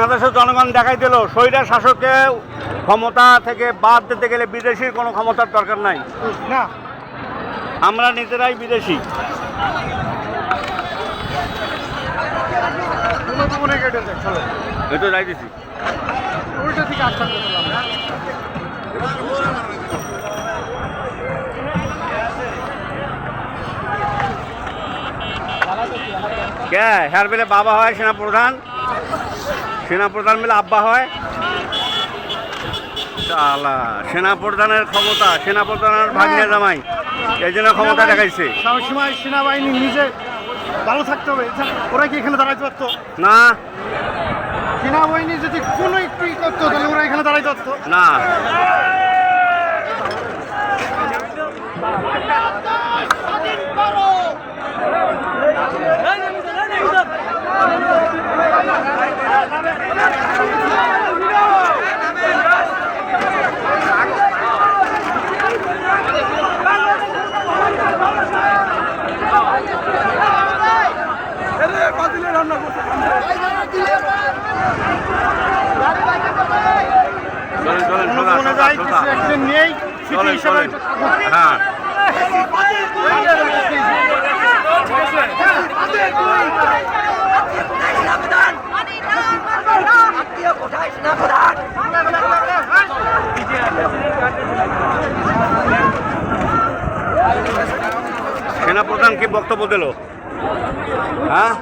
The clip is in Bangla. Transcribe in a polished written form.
বাংলাদেশের জনগণ দেখাই দিল স্বৈরা শাসককে ক্ষমতা থেকে বাদ দিতে গেলে বিদেশির কোনো ক্ষমতার দরকার নাই। না আমরা নিজেরাই বিদেশি। মনে কেটেছে চলো এই তো যাইতেছি। উল্টো থেকে আসতাম কে হ্যার বেলে বাবা হয় সেনাপ্রধান, সেনাপ্রধান মিলে আব্বা হয়। শালা সেনাপ্রধানের ক্ষমতা, সেনাপ্রধানের ভাগ্নে জামাই, এই জন্য ক্ষমতা দেখাইছে। সবসময় সেনাবাহিনী নিজে ভালো থাকতে হবে। ওরা কি এখানে দাঁড়াইতে পারতো না? সেনাবাহিনী যদি কোনো একটু করতো তাহলে ওরা এখানে দাঁড়াইতে পারতো না। মনে যায় কিছু একদিন নেই স্মৃতি হিসেবে হ্যাঁ সেনাপ্রধান কি বক্তব্য দিল? হ্যাঁ